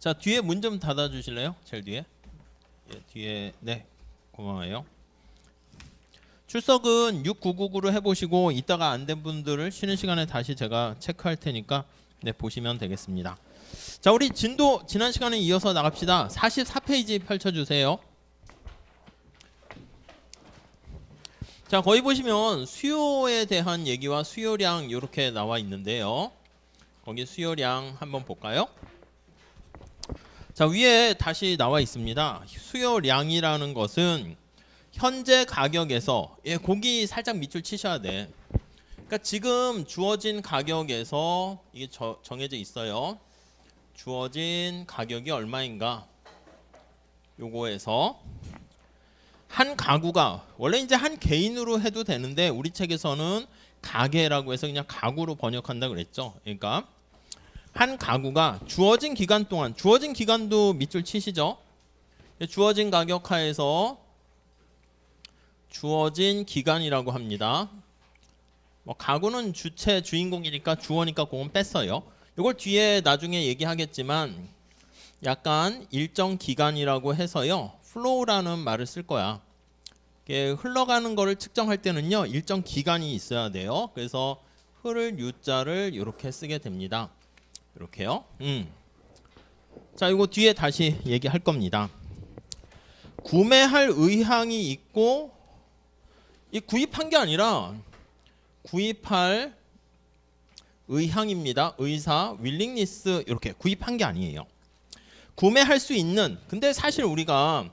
자, 뒤에 문 좀 닫아 주실래요? 제일 뒤에. 예, 뒤에. 네. 고마워요. 출석은 6999로 해보시고 이따가 안 된 분들을 쉬는 시간에 다시 제가 체크할 테니까 네, 보시면 되겠습니다. 자, 우리 진도 지난 시간에 이어서 나갑시다. 44페이지 펼쳐주세요. 자, 거기 보시면 수요에 대한 얘기와 수요량 이렇게 나와 있는데요. 거기 수요량 한번 볼까요? 자, 위에 다시 나와 있습니다. 수요량이라는 것은 현재 가격에서, 예, 거기 살짝 밑줄 치셔야 돼. 그러니까 지금 주어진 가격에서 이게 정해져 있어요. 주어진 가격이 얼마인가? 요거에서 한 가구가, 원래 이제 한 개인으로 해도 되는데 우리 책에서는 가게라고 해서 그냥 가구로 번역한다 그랬죠. 그러니까 한 가구가 주어진 기간 동안, 주어진 기간도 밑줄 치시죠. 주어진 가격 하에서 주어진 기간이라고 합니다. 뭐 가구는 주체 주인공이니까 주어니까 그건 뺐어요. 이걸 뒤에 나중에 얘기하겠지만 약간 일정 기간이라고 해서요. flow라는 말을 쓸 거야. 이게 흘러가는 거를 측정할 때는요. 일정 기간이 있어야 돼요. 그래서 흐를 U자를 이렇게 쓰게 됩니다. 이렇게요. 자, 이거 뒤에 다시 얘기할 겁니다. 구매할 의향이 있고, 이 구입한 게 아니라 구입할 의향입니다. 의사, willingness 이렇게 구입한 게 아니에요. 구매할 수 있는, 근데 사실 우리가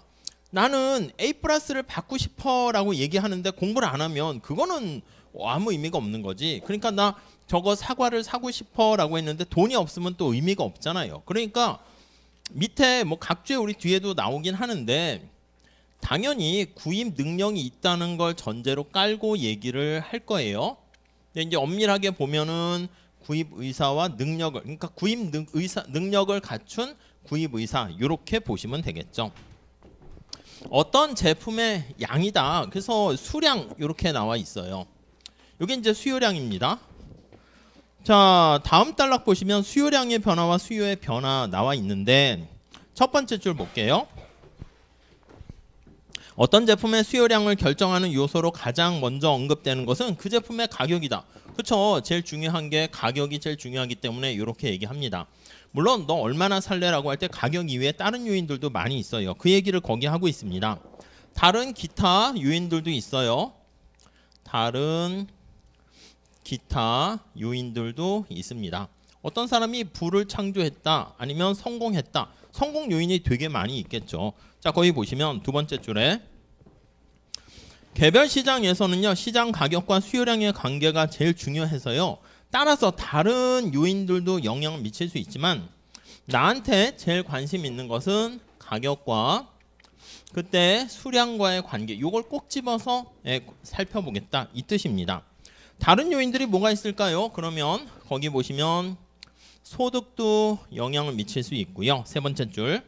나는 A+를 받고 싶어 라고 얘기하는데 공부를 안 하면 그거는 아무 의미가 없는 거지. 그러니까 나 저거 사과를 사고 싶어 라고 했는데 돈이 없으면 또 의미가 없잖아요. 그러니까 밑에 뭐 각주에 우리 뒤에도 나오긴 하는데 당연히 구입 능력이 있다는 걸 전제로 깔고 얘기를 할 거예요. 근데 이제 엄밀하게 보면은 구입 의사와 능력을, 그러니까 구입 능력을 갖춘 구입 의사 이렇게 보시면 되겠죠. 어떤 제품의 양이다. 그래서 수량 이렇게 나와 있어요. 이게 이제 수요량입니다. 자, 다음 단락 보시면 수요량의 변화와 수요의 변화 나와 있는데 첫 번째 줄 볼게요. 어떤 제품의 수요량을 결정하는 요소로 가장 먼저 언급되는 것은 그 제품의 가격이다. 그렇죠. 제일 중요한 게 가격이 제일 중요하기 때문에 이렇게 얘기합니다. 물론 너 얼마나 살래라고 할 때 가격 이외에 다른 요인들도 많이 있어요. 그 얘기를 거기 하고 있습니다. 다른 기타 요인들도 있어요. 다른 기타 요인들도 있습니다. 어떤 사람이 부를 창조했다, 아니면 성공했다. 성공 요인이 되게 많이 있겠죠. 자, 거기 보시면 두 번째 줄에 개별 시장에서는요, 시장 가격과 수요량의 관계가 제일 중요해서요. 따라서 다른 요인들도 영향을 미칠 수 있지만 나한테 제일 관심 있는 것은 가격과 그때 수량과의 관계. 이걸 꼭 집어서 살펴보겠다 이 뜻입니다. 다른 요인들이 뭐가 있을까요? 그러면 거기 보시면 소득도 영향을 미칠 수 있고요. 세 번째 줄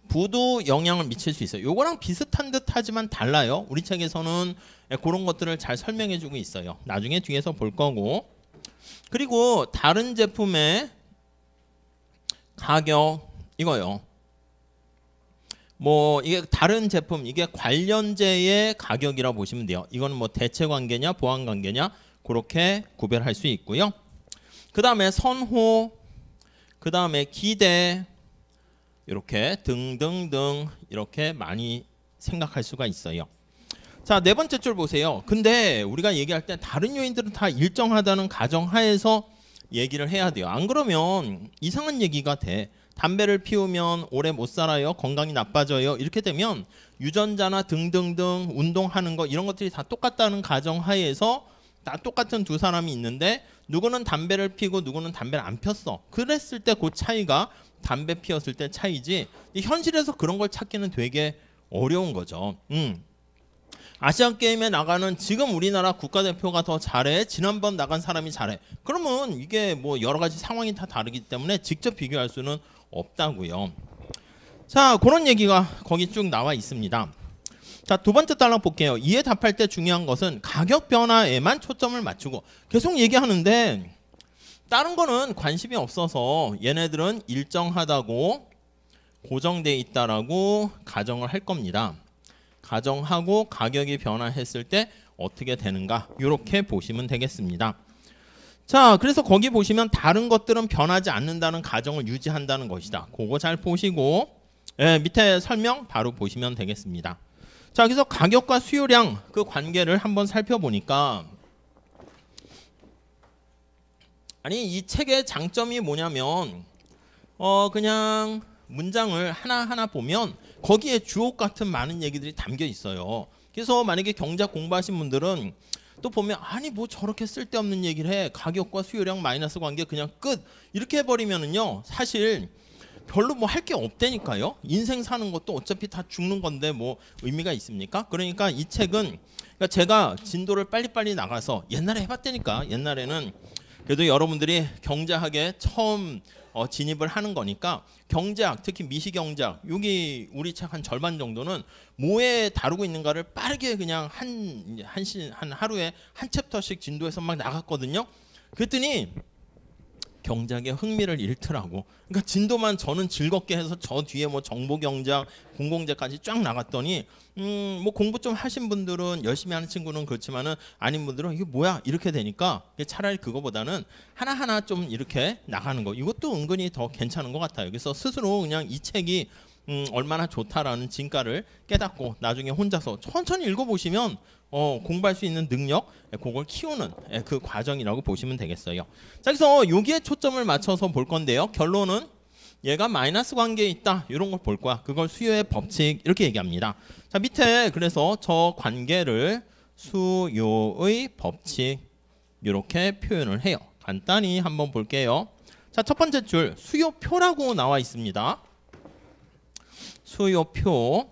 부도 영향을 미칠 수 있어요. 요거랑 비슷한 듯 하지만 달라요. 우리 책에서는 그런 것들을 잘 설명해 주고 있어요. 나중에 뒤에서 볼 거고. 그리고 다른 제품의 가격 이거요. 뭐 이게 다른 제품, 이게 관련제의 가격이라고 보시면 돼요. 이거는 뭐 대체 관계냐 보완 관계냐 그렇게 구별할 수 있고요. 그 다음에 선호, 그 다음에 기대 이렇게 등등등 이렇게 많이 생각할 수가 있어요. 자, 네 번째 줄 보세요. 근데 우리가 얘기할 때 다른 요인들은 다 일정하다는 가정하에서 얘기를 해야 돼요. 안 그러면 이상한 얘기가 돼. 담배를 피우면 오래 못 살아요. 건강이 나빠져요. 이렇게 되면 유전자나 등등등 운동하는 거 이런 것들이 다 똑같다는 가정하에서 다 똑같은 두 사람이 있는데 누구는 담배를 피고 누구는 담배를 안 폈어. 그랬을 때 그 차이가 담배 피웠을 때 차이지 현실에서 그런 걸 찾기는 되게 어려운 거죠. 아시안게임에 나가는 지금 우리나라 국가대표가 더 잘해? 지난번 나간 사람이 잘해? 그러면 이게 뭐 여러 가지 상황이 다 다르기 때문에 직접 비교할 수는 없다고요. 자, 그런 얘기가 거기 쭉 나와 있습니다. 자, 두 번째 단락 볼게요. 이에 답할 때 중요한 것은 가격 변화에만 초점을 맞추고 계속 얘기하는데 다른 거는 관심이 없어서 얘네들은 일정하다고 고정돼 있다라고 가정을 할 겁니다. 가정하고 가격이 변화했을 때 어떻게 되는가 이렇게 보시면 되겠습니다. 자, 그래서 거기 보시면 다른 것들은 변하지 않는다는 가정을 유지한다는 것이다. 그거 잘 보시고 밑에 설명 바로 보시면 되겠습니다. 자, 그래서 가격과 수요량 그 관계를 한번 살펴보니까 아니 이 책의 장점이 뭐냐면 그냥 문장을 하나하나 보면 거기에 주옥 같은 많은 얘기들이 담겨 있어요. 그래서 만약에 경제학 공부하신 분들은 또 보면 아니 뭐 저렇게 쓸데없는 얘기를 해. 가격과 수요량 마이너스 관계 그냥 끝. 이렇게 해버리면은요. 사실 별로 뭐 할 게 없다니까요. 인생 사는 것도 어차피 다 죽는 건데 뭐 의미가 있습니까? 그러니까 이 책은 그러니까 제가 진도를 빨리빨리 나가서 옛날에 해봤다니까. 옛날에는 그래도 여러분들이 경제학에 처음 진입을 하는 거니까 경제학 특히 미시경제학 여기 우리 책 한 절반 정도는 뭐에 다루고 있는가를 빠르게 그냥 한 하루에 한 챕터씩 진도에서 막 나갔거든요. 그랬더니 경제학에 흥미를 잃더라고. 그러니까 진도만 저는 즐겁게 해서 저 뒤에 뭐 정보경제학, 공공재까지 쫙 나갔더니 뭐 공부 좀 하신 분들은 열심히 하는 친구는 그렇지만은 아닌 분들은 이게 뭐야 이렇게 되니까 차라리 그거보다는 하나하나 좀 이렇게 나가는 거 이것도 은근히 더 괜찮은 것 같아요. 그래서 스스로 그냥 이 책이 얼마나 좋다라는 진가를 깨닫고 나중에 혼자서 천천히 읽어보시면 공부할 수 있는 능력 그걸 키우는 그 과정이라고 보시면 되겠어요. 자, 그래서 여기에 초점을 맞춰서 볼 건데요. 결론은 얘가 마이너스 관계에 있다 이런 걸 볼 거야. 그걸 수요의 법칙 이렇게 얘기합니다. 자, 밑에 그래서 저 관계를 수요의 법칙 이렇게 표현을 해요. 간단히 한번 볼게요. 자, 첫 번째 줄 수요표라고 나와 있습니다. 수요표.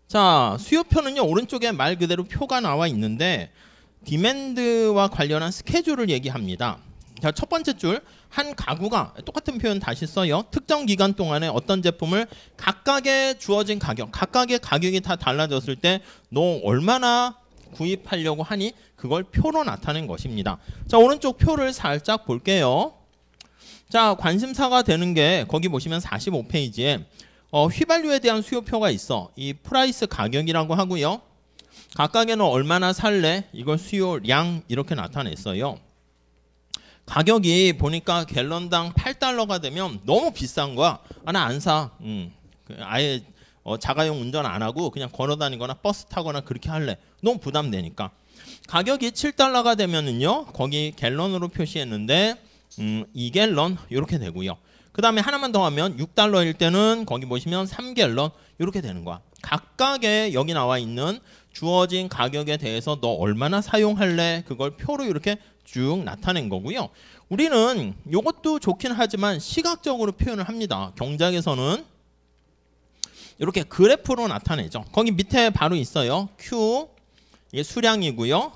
자, 수요표는요 오른쪽에 말 그대로 표가 나와 있는데 디맨드와 관련한 스케줄을 얘기합니다. 자, 첫 번째 줄 한 가구가 똑같은 표현 다시 써요. 특정 기간 동안에 어떤 제품을 각각의 주어진 가격, 각각의 가격이 다 달라졌을 때 너 얼마나 구입하려고 하니 그걸 표로 나타낸 것입니다. 자, 오른쪽 표를 살짝 볼게요. 자, 관심사가 되는 게 거기 보시면 45페이지에 휘발유에 대한 수요표가 있어. 이 프라이스 가격이라고 하고요. 각각에는 얼마나 살래? 이걸 수요량 이렇게 나타냈어요. 가격이 보니까 갤런당 8달러가 되면 너무 비싼 거야. 아, 나 안 사. 아예 자가용 운전 안 하고 그냥 걸어 다니거나 버스 타거나 그렇게 할래. 너무 부담되니까. 가격이 7달러가 되면은요. 거기 갤런으로 표시했는데 2갤런 이렇게 되고요. 그 다음에 하나만 더 하면 6달러일 때는 거기 보시면 3갤런 이렇게 되는 거야. 각각의 여기 나와 있는 주어진 가격에 대해서 너 얼마나 사용할래? 그걸 표로 이렇게 쭉 나타낸 거고요. 우리는 이것도 좋긴 하지만 시각적으로 표현을 합니다. 경제학에서는 이렇게 그래프로 나타내죠. 거기 밑에 바로 있어요. Q 이게 수량이고요.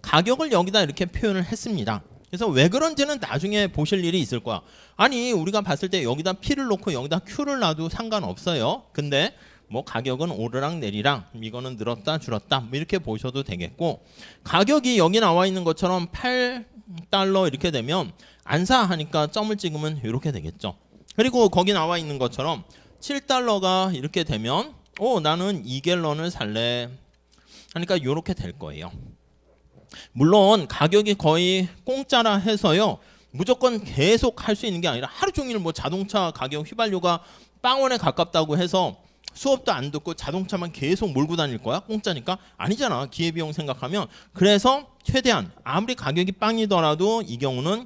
가격을 여기다 이렇게 표현을 했습니다. 그래서 왜 그런지는 나중에 보실 일이 있을 거야. 아니 우리가 봤을 때 여기다 P를 놓고 여기다 Q를 놔도 상관없어요. 근데 뭐 가격은 오르락 내리락 이거는 늘었다 줄었다 뭐 이렇게 보셔도 되겠고 가격이 여기 나와 있는 것처럼 8달러 이렇게 되면 안 사 하니까 점을 찍으면 이렇게 되겠죠. 그리고 거기 나와 있는 것처럼 7달러가 이렇게 되면 나는 2갤런을 살래 하니까 이렇게 될 거예요. 물론 가격이 거의 공짜라 해서요 무조건 계속 할 수 있는 게 아니라 하루 종일 뭐 자동차 가격 휘발유가 빵원에 가깝다고 해서 수업도 안 듣고 자동차만 계속 몰고 다닐 거야? 공짜니까? 아니잖아. 기회비용 생각하면. 그래서 최대한 아무리 가격이 빵이더라도 이 경우는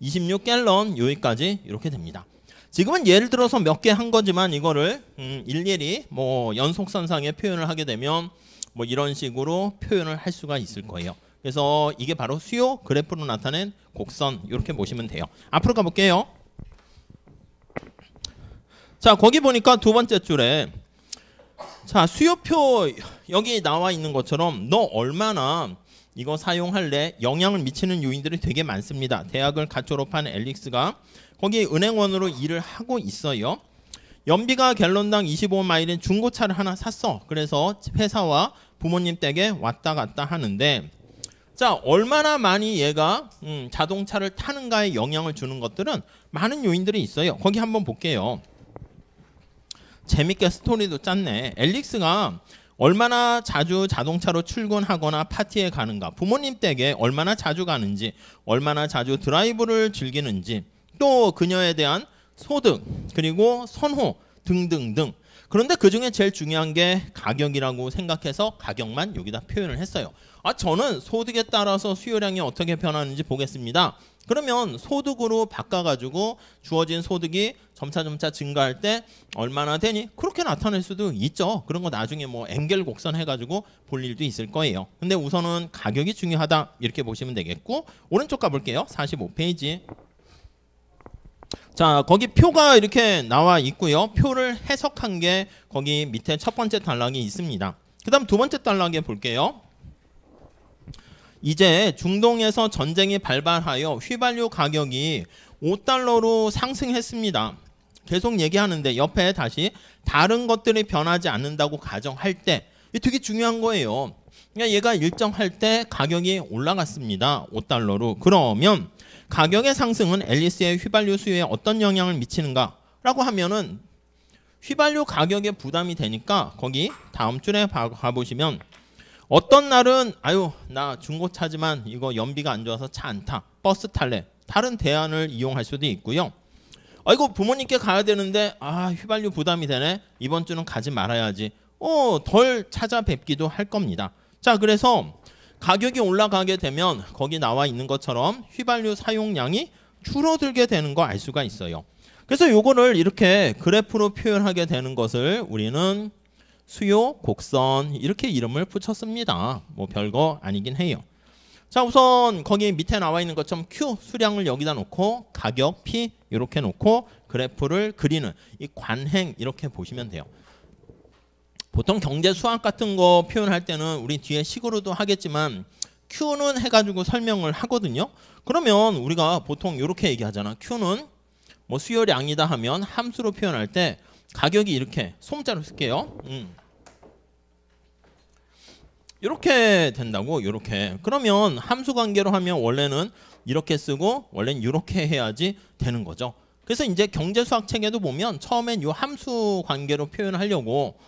26갤런 여기까지 이렇게 됩니다. 지금은 예를 들어서 몇 개 한 거지만 이거를 일일이 뭐 연속선상에 표현을 하게 되면 뭐 이런 식으로 표현을 할 수가 있을 거예요. 그래서 이게 바로 수요 그래프로 나타낸 곡선 이렇게 보시면 돼요. 앞으로 가볼게요. 자, 거기 보니까 두 번째 줄에 자, 수요표 여기 나와 있는 것처럼 너 얼마나 이거 사용할래? 영향을 미치는 요인들이 되게 많습니다. 대학을 갓 졸업한 앨릭스가 거기 은행원으로 일을 하고 있어요. 연비가 갤런당 25마일인 중고차를 하나 샀어. 그래서 회사와 부모님 댁에 왔다 갔다 하는데 자, 얼마나 많이 얘가 자동차를 타는가에 영향을 주는 것들은 많은 요인들이 있어요. 거기 한번 볼게요. 재밌게 스토리도 짰네. 엘릭스가 얼마나 자주 자동차로 출근하거나 파티에 가는가, 부모님 댁에 얼마나 자주 가는지, 얼마나 자주 드라이브를 즐기는지, 또 그녀에 대한 소득, 그리고 선호 등등등. 그런데 그중에 제일 중요한 게 가격이라고 생각해서 가격만 여기다 표현을 했어요. 저는 소득에 따라서 수요량이 어떻게 변하는지 보겠습니다. 그러면 소득으로 바꿔가지고 주어진 소득이 점차 증가할 때 얼마나 되니? 그렇게 나타낼 수도 있죠. 그런 거 나중에 뭐 엥겔 곡선 해가지고 볼 일도 있을 거예요. 근데 우선은 가격이 중요하다 이렇게 보시면 되겠고, 오른쪽 가볼게요. 45페이지. 자, 거기 표가 이렇게 나와 있고요. 표를 해석한 게 거기 밑에 첫 번째 단락이 있습니다. 그 다음 두 번째 단락에 볼게요. 이제 중동에서 전쟁이 발발하여 휘발유 가격이 $5로 상승했습니다. 계속 얘기하는데 옆에 다시 다른 것들이 변하지 않는다고 가정할 때, 이게 되게 중요한 거예요. 그러니까 얘가 일정할 때 가격이 올라갔습니다. $5로. 그러면 가격의 상승은 앨리스의 휘발유 수요에 어떤 영향을 미치는가 라고 하면은 휘발유 가격에 부담이 되니까 거기 다음 줄에 가보시면 어떤 날은 아유 나 중고차지만 이거 연비가 안 좋아서 차 안 타, 버스 탈래, 다른 대안을 이용할 수도 있고요. 아이고 부모님께 가야 되는데 휘발유 부담이 되네, 이번 주는 가지 말아야지, 덜 찾아뵙기도 할 겁니다. 자, 그래서 가격이 올라가게 되면 거기 나와 있는 것처럼 휘발유 사용량이 줄어들게 되는 거 알 수가 있어요. 그래서 요거를 이렇게 그래프로 표현하게 되는 것을 우리는 수요 곡선 이렇게 이름을 붙였습니다. 뭐 별거 아니긴 해요. 자, 우선 거기 밑에 나와 있는 것처럼 Q 수량을 여기다 놓고 가격 P 이렇게 놓고 그래프를 그리는 이 관행 이렇게 보시면 돼요. 보통 경제 수학 같은 거 표현할 때는 우리 뒤에 식으로도 하겠지만 Q는 해가지고 설명을 하거든요. 그러면 우리가 보통 이렇게 얘기하잖아. Q는 뭐 수요량이다 하면 함수로 표현할 때 가격이 이렇게 소문자로 쓸게요. 이렇게 된다고, 이렇게. 그러면 함수 관계로 하면 원래는 이렇게 쓰고 원래는 이렇게 해야지 되는 거죠. 그래서 이제 경제 수학 책에도 보면 처음엔 이 함수 관계로 표현하려고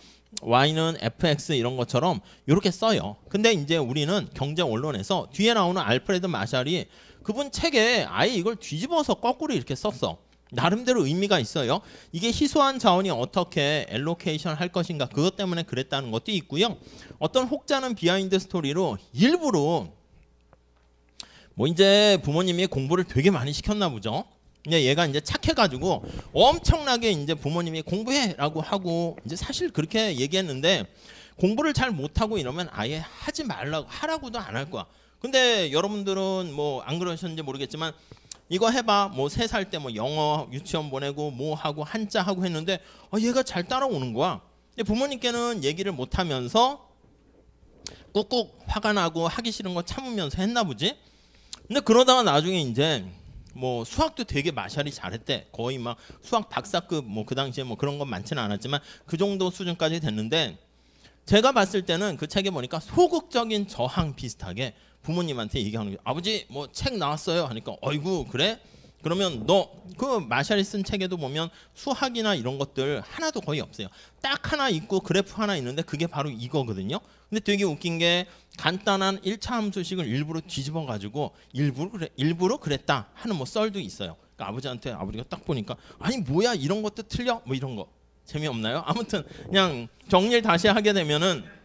y는 fx 이런 것처럼 이렇게 써요. 근데 이제 우리는 경제 원론에서 뒤에 나오는 알프레드 마샬이 그분 책에 아예 이걸 뒤집어서 거꾸로 이렇게 썼어. 나름대로 의미가 있어요. 이게 희소한 자원이 어떻게 엘로케이션 할 것인가, 그것 때문에 그랬다는 것도 있고요. 어떤 혹자는 비하인드 스토리로 일부러 뭐 이제 부모님이 공부를 되게 많이 시켰나 보죠. 근데 얘가 이제 착해가지고 엄청나게 이제 부모님이 공부해라고 하고, 이제 사실 그렇게 얘기했는데 공부를 잘 못하고 이러면 아예 하지 말라고, 하라고도 안 할 거야. 근데 여러분들은 뭐 안 그러셨는지 모르겠지만 이거 해봐, 뭐 3살 때 뭐 영어 유치원 보내고 뭐 하고 한자 하고 했는데 얘가 잘 따라오는 거야. 근데 부모님께는 얘기를 못하면서 꾹꾹 화가 나고 하기 싫은 거 참으면서 했나 보지. 근데 그러다가 나중에 이제 뭐 수학도 되게 마샬이 잘했대. 거의 막 수학 박사급, 뭐 그 당시에 뭐 그런 건 많지는 않았지만 그 정도 수준까지 됐는데, 제가 봤을 때는 그 책에 보니까 소극적인 저항 비슷하게 부모님한테 얘기하는 거예요. 아버지 뭐 책 나왔어요 하니까 어이구 그래? 그러면 너 그 마샬이 쓴 책에도 보면 수학이나 이런 것들 하나도 거의 없어요. 딱 하나 있고 그래프 하나 있는데 그게 바로 이거거든요. 근데 되게 웃긴 게 간단한 1차 함수식을 일부러 뒤집어 가지고 일부러 그랬다 하는 뭐 썰도 있어요. 그러니까 아버지한테, 아버지가 딱 보니까 아니 뭐야 이런 것도 틀려? 뭐 이런 거 재미없나요? 아무튼 그냥 정리를 다시 하게 되면은,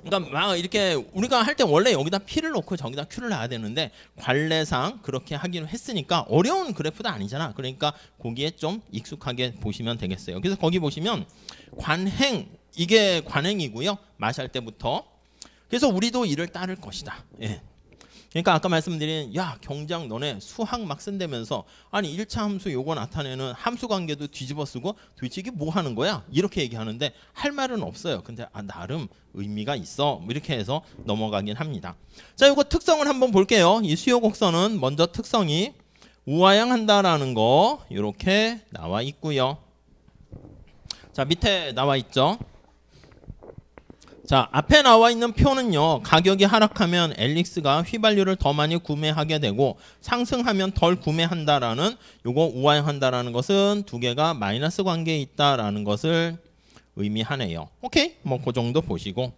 그러니까 막 이렇게 우리가 할 때 원래 여기다 P를 놓고 저기다 Q를 놔야 되는데 관례상 그렇게 하기로 했으니까 어려운 그래프도 아니잖아. 그러니까 거기에 좀 익숙하게 보시면 되겠어요. 그래서 거기 보시면 관행, 이게 관행이고요. 마샬 때부터. 그래서 우리도 이를 따를 것이다. 예. 그러니까 아까 말씀드린 야 경장 너네 수학 막 쓴다면서 아니 1차 함수 요거 나타내는 함수 관계도 뒤집어 쓰고 도대체 이게 뭐 하는 거야? 이렇게 얘기하는데 할 말은 없어요. 근데 나름 의미가 있어. 뭐 이렇게 해서 넘어가긴 합니다. 자, 요거 특성을 한번 볼게요. 이 수요 곡선은 먼저 특성이 우하향한다라는 거 이렇게 나와 있고요. 자, 밑에 나와 있죠. 자, 앞에 나와 있는 표는요, 가격이 하락하면 엘릭스가 휘발유를 더 많이 구매하게 되고 상승하면 덜 구매한다라는, 요거 우하향한다라는 것은 두 개가 마이너스 관계에 있다라는 것을 의미하네요. 오케이? 뭐 그 정도 보시고,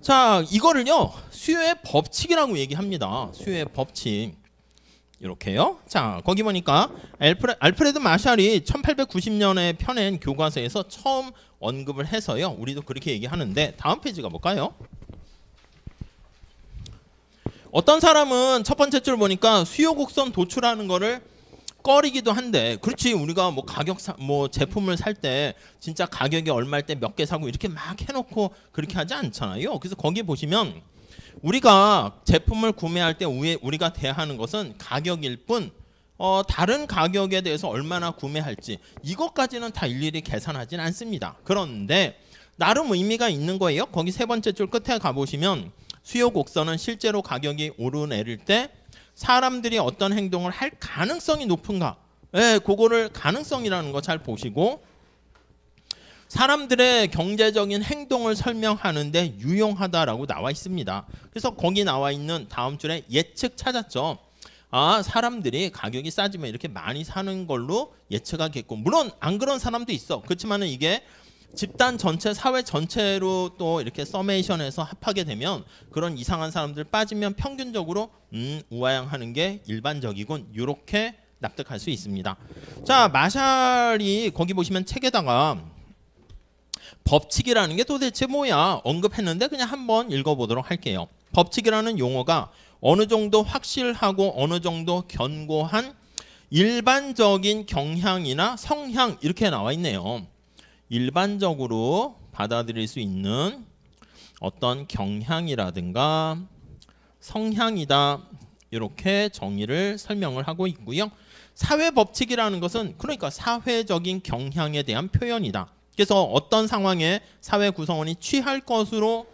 자, 이거를요 수요의 법칙이라고 얘기합니다. 수요의 법칙. 이렇게요. 자, 거기 보니까 알프레드 마샬이 1890년에 펴낸 교과서에서 처음 언급을 해서요, 우리도 그렇게 얘기하는데, 다음 페이지 가볼까요? 어떤 사람은 첫 번째 줄 보니까 수요 곡선 도출하는 거를 꺼리기도 한데, 그렇지, 우리가 뭐 가격 뭐 제품을 살 때 진짜 가격이 얼마일 때 몇 개 사고 이렇게 막 해놓고 그렇게 하지 않잖아요. 그래서 거기 보시면 우리가 제품을 구매할 때 우리가 대하는 것은 가격일 뿐, 다른 가격에 대해서 얼마나 구매할지 이것까지는 다 일일이 계산하진 않습니다. 그런데 나름 의미가 있는 거예요. 거기 세 번째 줄 끝에 가보시면 수요 곡선은 실제로 가격이 오르내릴 때 사람들이 어떤 행동을 할 가능성이 높은가, 예, 그거를 가능성이라는 거 잘 보시고, 사람들의 경제적인 행동을 설명하는데 유용하다라고 나와 있습니다. 그래서 거기 나와 있는 다음 줄에 예측 찾았죠. 아, 사람들이 가격이 싸지면 이렇게 많이 사는 걸로 예측하겠고, 물론 안 그런 사람도 있어. 그렇지만은 이게 집단 전체, 사회 전체로 또 이렇게 서메이션해서 합하게 되면 그런 이상한 사람들 빠지면 평균적으로 우하향하는 게 일반적이군, 이렇게 납득할 수 있습니다. 자, 마샬이 거기 보시면 책에다가 법칙이라는 게 도대체 뭐야 언급했는데 그냥 한번 읽어보도록 할게요. 법칙이라는 용어가 어느 정도 확실하고 어느 정도 견고한 일반적인 경향이나 성향, 이렇게 나와 있네요. 일반적으로 받아들일 수 있는 어떤 경향이라든가 성향이다, 이렇게 정의를 설명을 하고 있고요. 사회 법칙이라는 것은 그러니까 사회적인 경향에 대한 표현이다. 그래서 어떤 상황에 사회 구성원이 취할 것으로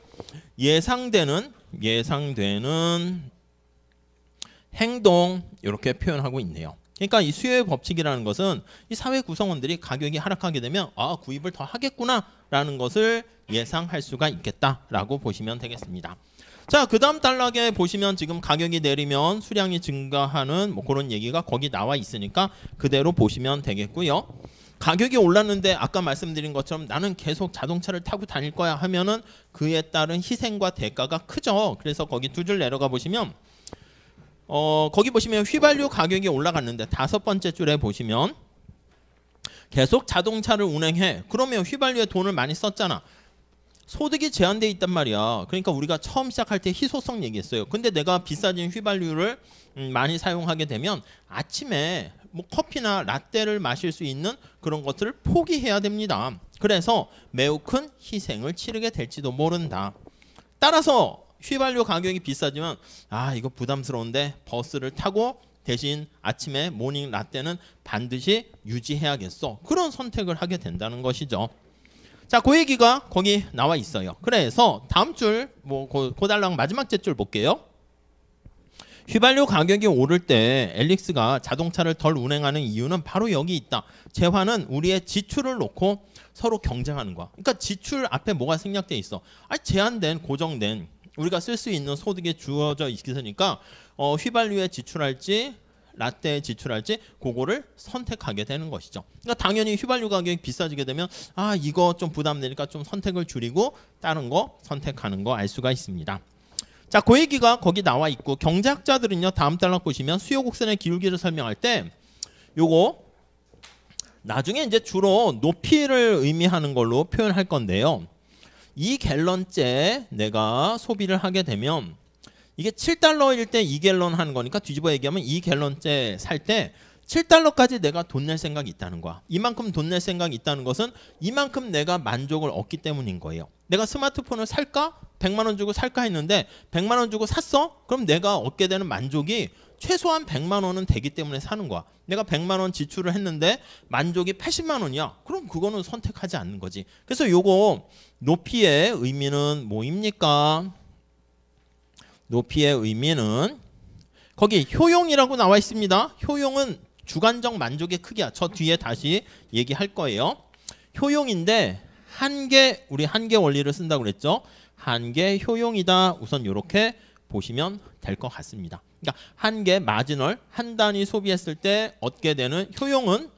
예상되는 행동, 이렇게 표현하고 있네요. 그러니까 이 수요의 법칙이라는 것은 이 사회 구성원들이 가격이 하락하게 되면 아, 구입을 더 하겠구나 라는 것을 예상할 수가 있겠다라고 보시면 되겠습니다. 자, 그 다음 단락에 보시면 지금 가격이 내리면 수량이 증가하는 뭐 그런 얘기가 거기 나와 있으니까 그대로 보시면 되겠고요. 가격이 올랐는데 아까 말씀드린 것처럼 나는 계속 자동차를 타고 다닐 거야 하면은 그에 따른 희생과 대가가 크죠. 그래서 거기 두 줄 내려가 보시면 거기 보시면 휘발유 가격이 올라갔는데 다섯 번째 줄에 보시면 계속 자동차를 운행해. 그러면 휘발유에 돈을 많이 썼잖아. 소득이 제한돼 있단 말이야. 그러니까 우리가 처음 시작할 때 희소성 얘기했어요. 근데 내가 비싸진 휘발유를 많이 사용하게 되면 아침에 뭐 커피나 라떼를 마실 수 있는 그런 것들을 포기해야 됩니다. 그래서 매우 큰 희생을 치르게 될지도 모른다. 따라서 휘발유 가격이 비싸지만 아, 이거 부담스러운데 버스를 타고 대신 아침에 모닝 라떼는 반드시 유지해야겠어. 그런 선택을 하게 된다는 것이죠. 자, 그 얘기가 거기 나와 있어요. 그래서 다음 줄, 뭐 그 달랑 마지막 줄 볼게요. 휘발유 가격이 오를 때 엘릭스가 자동차를 덜 운행하는 이유는 바로 여기 있다. 재화는 우리의 지출을 놓고 서로 경쟁하는 거야. 그러니까 지출 앞에 뭐가 생략돼 있어? 제한된, 고정된 우리가 쓸 수 있는 소득이 주어져 있으니까 휘발유에 지출할지 라떼에 지출할지 그거를 선택하게 되는 것이죠. 그러니까 당연히 휘발유 가격이 비싸지게 되면 아, 이거 좀 부담되니까 좀 선택을 줄이고 다른 거 선택하는 거 알 수가 있습니다. 자, 그 얘기가 거기 나와 있고, 경제학자들은요 다음 단락 보시면 수요 곡선의 기울기를 설명할 때 요거 나중에 이제 주로 높이를 의미하는 걸로 표현할 건데요. 2갤런째 내가 소비를 하게 되면 이게 7달러일 때 2갤런 하는 거니까 뒤집어 얘기하면 2갤런째 살 때 7달러까지 내가 돈 낼 생각이 있다는 거야. 이만큼 돈 낼 생각이 있다는 것은 이만큼 내가 만족을 얻기 때문인 거예요. 내가 스마트폰을 살까? 100만 원 주고 살까 했는데 100만 원 주고 샀어? 그럼 내가 얻게 되는 만족이 최소한 100만 원은 되기 때문에 사는 거야. 내가 100만 원 지출을 했는데 만족이 80만 원이야. 그럼 그거는 선택하지 않는 거지. 그래서 요거 높이의 의미는 뭐입니까? 높이의 의미는 거기 효용이라고 나와 있습니다. 효용은 주관적 만족의 크기야. 저 뒤에 다시 얘기할 거예요. 효용인데 한계, 우리 한계 원리를 쓴다고 그랬죠. 한계 효용이다. 우선 이렇게 보시면 될 것 같습니다. 그러니까 한계 마지널 한 단위 소비했을 때 얻게 되는 효용은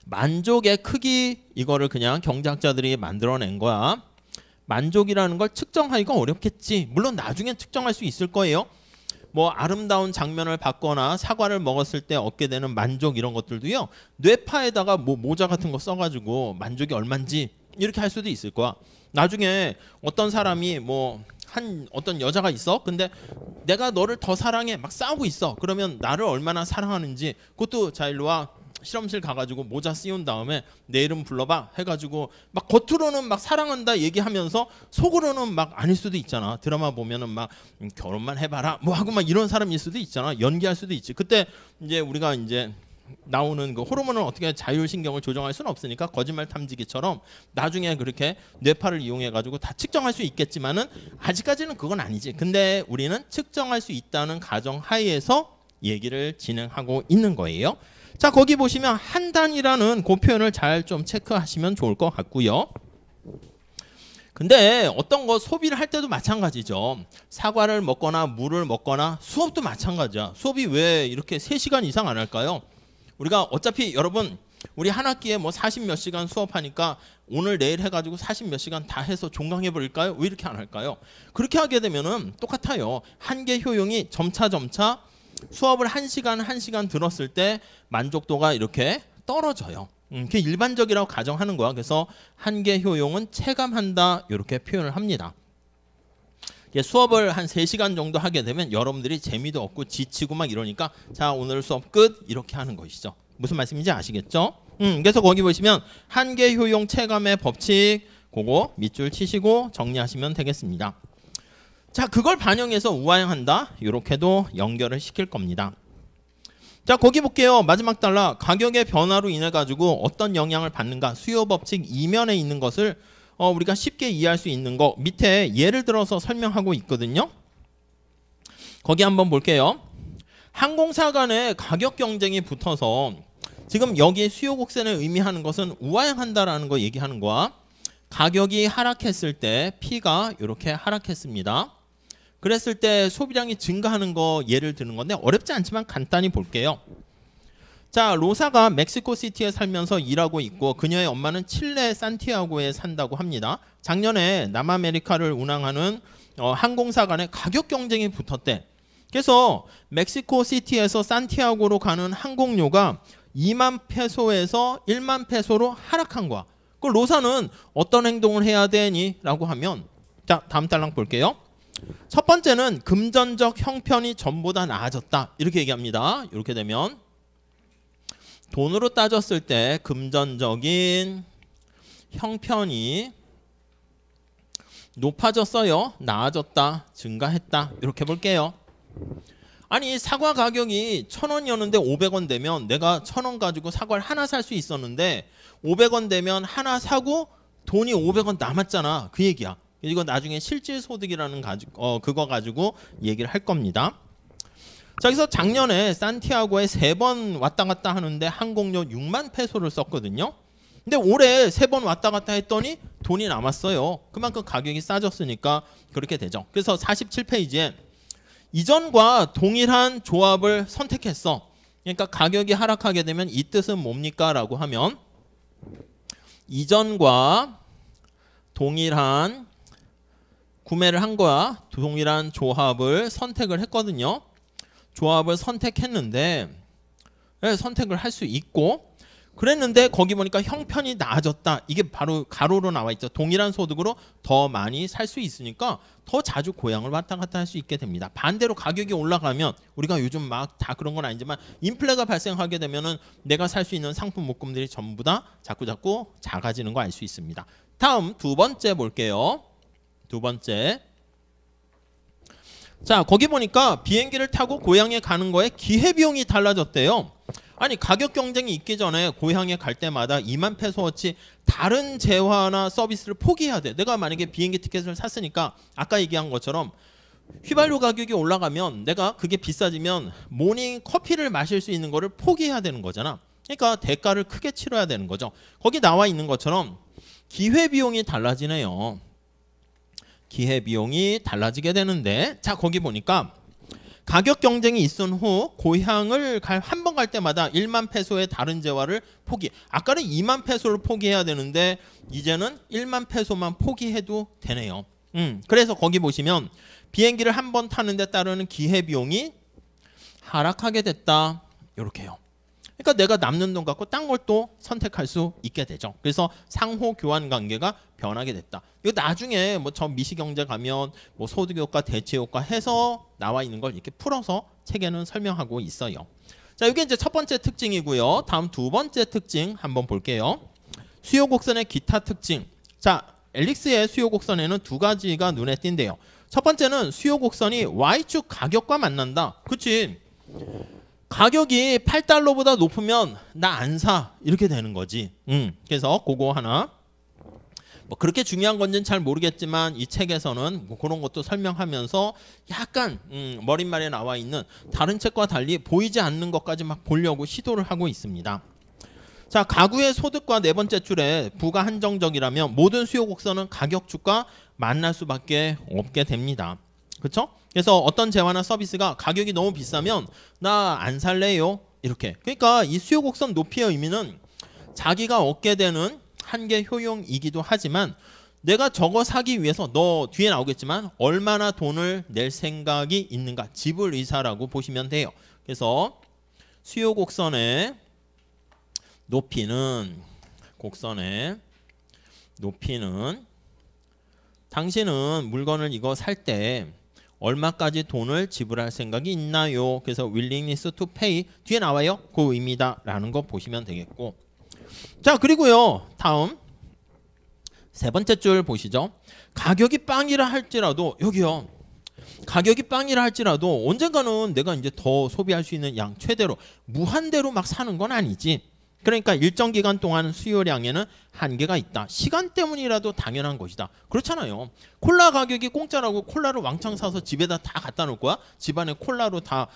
만족의 크기, 이거를 그냥 경제학자들이 만들어낸 거야. 만족이라는 걸 측정하기가 어렵겠지. 물론 나중에 측정할 수 있을 거예요. 뭐 아름다운 장면을 봤거나 사과를 먹었을 때 얻게 되는 만족, 이런 것들도요, 뇌파에다가 뭐 모자 같은 거 써가지고 만족이 얼만지 이렇게 할 수도 있을 거야. 나중에 어떤 사람이 뭐 어떤 여자가 있어. 근데 내가 너를 더 사랑해, 막 싸우고 있어. 그러면 나를 얼마나 사랑하는지, 그것도 자 일로 와, 실험실 가가지고 모자 씌운 다음에 내 이름 불러봐 해가지고 막 겉으로는 막 사랑한다 얘기하면서 속으로는 막 아닐 수도 있잖아. 드라마 보면은 막 결혼만 해봐라 뭐 하고 막 이런 사람일 수도 있잖아. 연기할 수도 있지. 그때 이제 우리가 이제 나오는 그 호르몬을 어떻게 자율신경을 조정할 수는 없으니까 거짓말 탐지기처럼 나중에 그렇게 뇌파를 이용해 가지고 다 측정할 수 있겠지만은 아직까지는 그건 아니지. 근데 우리는 측정할 수 있다는 가정 하에서 얘기를 진행하고 있는 거예요. 자, 거기 보시면 한 단이라는 그 표현을 잘 좀 체크하시면 좋을 것 같고요. 근데 어떤 거 소비를 할 때도 마찬가지죠. 사과를 먹거나 물을 먹거나 수업도 마찬가지야. 수업이 왜 이렇게 3시간 이상 안 할까요? 우리가 어차피 여러분 우리 한 학기에 뭐 40몇 시간 수업하니까 오늘 내일 해가지고 40몇 시간 다 해서 종강해 버릴까요? 왜 이렇게 안 할까요? 그렇게 하게 되면은 똑같아요. 한계 효용이 점차 수업을 1시간 들었을 때 만족도가 이렇게 떨어져요. 그게 일반적이라고 가정하는 거야. 그래서 한계 효용은 체감한다, 이렇게 표현을 합니다. 수업을 한 3시간 정도 하게 되면 여러분들이 재미도 없고 지치고 막 이러니까 자, 오늘 수업 끝, 이렇게 하는 것이죠. 무슨 말씀인지 아시겠죠? 그래서 거기 보시면 한계 효용 체감의 법칙, 그거 밑줄 치시고 정리하시면 되겠습니다. 자, 그걸 반영해서 우화형한다, 이렇게도 연결을 시킬 겁니다. 자, 거기 볼게요. 마지막 단락, 가격의 변화로 인해 가지고 어떤 영향을 받는가, 수요 법칙 이면에 있는 것을 우리가 쉽게 이해할 수 있는 거 밑에 예를 들어서 설명하고 있거든요. 거기 한번 볼게요. 항공사 간의 가격 경쟁이 붙어서 지금 여기 수요 곡선을 의미하는 것은 우하향한다라는 거 얘기하는 거야. 가격이 하락했을 때 P가 이렇게 하락했습니다. 그랬을 때 소비량이 증가하는 거 예를 드는 건데 어렵지 않지만 간단히 볼게요. 자, 로사가 멕시코시티에 살면서 일하고 있고 그녀의 엄마는 칠레 산티아고에 산다고 합니다. 작년에 남아메리카를 운항하는 항공사 간의 가격 경쟁이 붙었대. 그래서 멕시코시티에서 산티아고로 가는 항공료가 2만 페소에서 1만 페소로 하락한 거야. 그 로사는 어떤 행동을 해야 되니? 라고 하면, 자, 다음 달랑 볼게요. 첫 번째는 금전적 형편이 전보다 나아졌다, 이렇게 얘기합니다. 이렇게 되면 돈으로 따졌을 때 금전적인 형편이 높아졌어요, 나아졌다, 증가했다, 이렇게 볼게요. 아니, 사과 가격이 1,000원이었는데 500원 되면 내가 1,000원 가지고 사과를 하나 살 수 있었는데 500원 되면 하나 사고 돈이 500원 남았잖아, 그 얘기야. 이거 나중에 실질소득이라는 그거 가지고 얘기를 할 겁니다. 자, 그래서 작년에 산티아고에 3번 왔다 갔다 하는데 항공료 6만 페소를 썼거든요. 근데 올해 3번 왔다 갔다 했더니 돈이 남았어요. 그만큼 가격이 싸졌으니까 그렇게 되죠. 그래서 47페이지에 이전과 동일한 조합을 선택했어. 그러니까 가격이 하락하게 되면 이 뜻은 뭡니까? 라고 하면 이전과 동일한 구매를 한 거야. 동일한 조합을 선택을 했거든요. 조합을 선택했는데 선택을 할 수 있고 그랬는데 거기 보니까 형편이 나아졌다. 이게 바로 가로로 나와 있죠. 동일한 소득으로 더 많이 살 수 있으니까 더 자주 고향을 왔다 갔다 할 수 있게 됩니다. 반대로 가격이 올라가면 우리가 요즘 막 다 그런 건 아니지만 인플레가 발생하게 되면은 내가 살 수 있는 상품 목금들이 전부 다 자꾸 작아지는 거 알 수 있습니다. 다음 두 번째 볼게요. 두 번째. 자, 거기 보니까 비행기를 타고 고향에 가는 거에 기회비용이 달라졌대요. 아니, 가격 경쟁이 있기 전에 고향에 갈 때마다 2만 페소어치 다른 재화나 서비스를 포기해야 돼. 내가 만약에 비행기 티켓을 샀으니까 아까 얘기한 것처럼 휘발유 가격이 올라가면 내가 그게 비싸지면 모닝 커피를 마실 수 있는 거를 포기해야 되는 거잖아. 그러니까 대가를 크게 치러야 되는 거죠. 거기 나와 있는 것처럼 기회비용이 달라지네요. 기회비용이 달라지게 되는데, 자 거기 보니까 가격 경쟁이 있은 후 고향을 한 번 갈 때마다 1만 페소의 다른 재화를 포기. 아까는 2만 페소를 포기해야 되는데 이제는 1만 페소만 포기해도 되네요. 그래서 거기 보시면 비행기를 한 번 타는 데 따르는 기회비용이 하락하게 됐다. 이렇게요. 그러니까 내가 남는 돈 갖고 딴 걸 또 선택할 수 있게 되죠. 그래서 상호 교환 관계가 변하게 됐다. 이거 나중에 뭐 저 미시경제 가면 뭐 소득 효과, 대체 효과 해서 나와 있는 걸 이렇게 풀어서 책에는 설명하고 있어요. 자, 이게 이제 첫 번째 특징이고요. 다음 두 번째 특징 한번 볼게요. 수요 곡선의 기타 특징. 자, 엘릭스의 수요 곡선에는 두 가지가 눈에 띈대요. 첫 번째는 수요 곡선이 Y축 가격과 만난다. 그치? 가격이 8달러보다 높으면 나 안 사. 이렇게 되는 거지. 그래서 그거 하나. 뭐 그렇게 중요한 건지는 잘 모르겠지만 이 책에서는 뭐 그런 것도 설명하면서 약간 머릿말에 나와 있는 다른 책과 달리 보이지 않는 것까지 막 보려고 시도를 하고 있습니다. 자, 가구의 소득과 네 번째 줄에 부가 한정적이라면 모든 수요 곡선은 가격축과 만날 수밖에 없게 됩니다. 그렇죠? 그래서 어떤 재화나 서비스가 가격이 너무 비싸면 나 안 살래요. 이렇게. 그러니까 이 수요 곡선 높이의 의미는 자기가 얻게 되는 한계 효용이기도 하지만 내가 저거 사기 위해서 너 뒤에 나오겠지만 얼마나 돈을 낼 생각이 있는가. 지불 의사라고 보시면 돼요. 그래서 수요 곡선의 높이는 당신은 물건을 이거 살 때 얼마까지 돈을 지불할 생각이 있나요? 그래서 willingness to pay 뒤에 나와요. 그 의미다라는 거 보시면 되겠고. 자, 그리고요. 다음 세 번째 줄 보시죠. 가격이 빵이라 할지라도 여기요. 가격이 빵이라 할지라도 언젠가는 내가 이제 더 소비할 수 있는 양 최대로 무한대로 막 사는 건 아니지. 그러니까 일정 기간 동안 수요량에는 한계가 있다. 시간 때문이라도 당연한 것이다. 그렇잖아요. 콜라 가격이 공짜라고 콜라를 왕창 사서 집에다 다 갖다 놓을 거야? 집안에 콜라로 다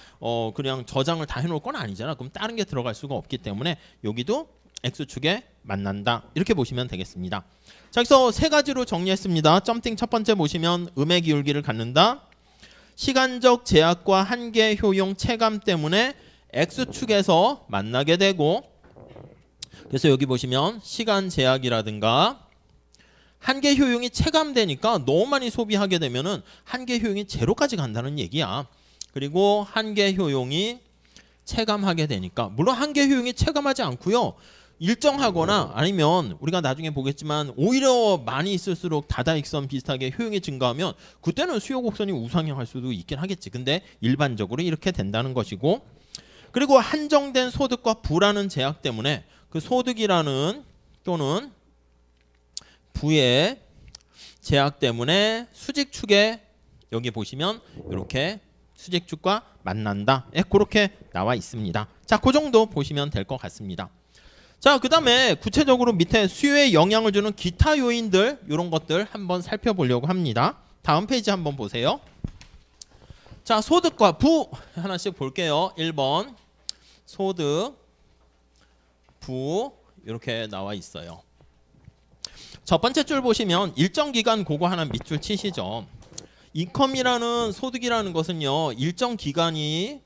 그냥 저장을 다 해놓을 건 아니잖아. 그럼 다른 게 들어갈 수가 없기 때문에 여기도 X축에 만난다. 이렇게 보시면 되겠습니다. 자, 그래서 세 가지로 정리했습니다. 점띵 첫 번째 보시면 음의 기울기를 갖는다. 시간적 제약과 한계 효용 체감 때문에 X축에서 만나게 되고, 그래서 여기 보시면 시간 제약이라든가 한계 효용이 체감되니까 너무 많이 소비하게 되면은 한계 효용이 제로까지 간다는 얘기야. 그리고 한계 효용이 체감하게 되니까, 물론 한계 효용이 체감하지 않고요. 일정하거나 아니면 우리가 나중에 보겠지만 오히려 많이 있을수록 다다익선 비슷하게 효용이 증가하면 그때는 수요 곡선이 우상향할 수도 있긴 하겠지. 근데 일반적으로 이렇게 된다는 것이고, 그리고 한정된 소득과 부라는 제약 때문에 그 소득이라는 또는 부의 제약 때문에 수직축에 여기 보시면 이렇게 수직축과 만난다. 그렇게 나와 있습니다. 자, 그 정도 보시면 될 것 같습니다. 자, 그 다음에 구체적으로 밑에 수요에 영향을 주는 기타 요인들 이런 것들 한번 살펴보려고 합니다. 다음 페이지 한번 보세요. 자, 소득과 부 하나씩 볼게요. 1번 소득, 부 이렇게 나와 있어요. 첫 번째 줄 보시면 일정 기간 그거 하나 밑줄 치시죠. 인컴이라는 소득이라는 것은요, 일정 기간이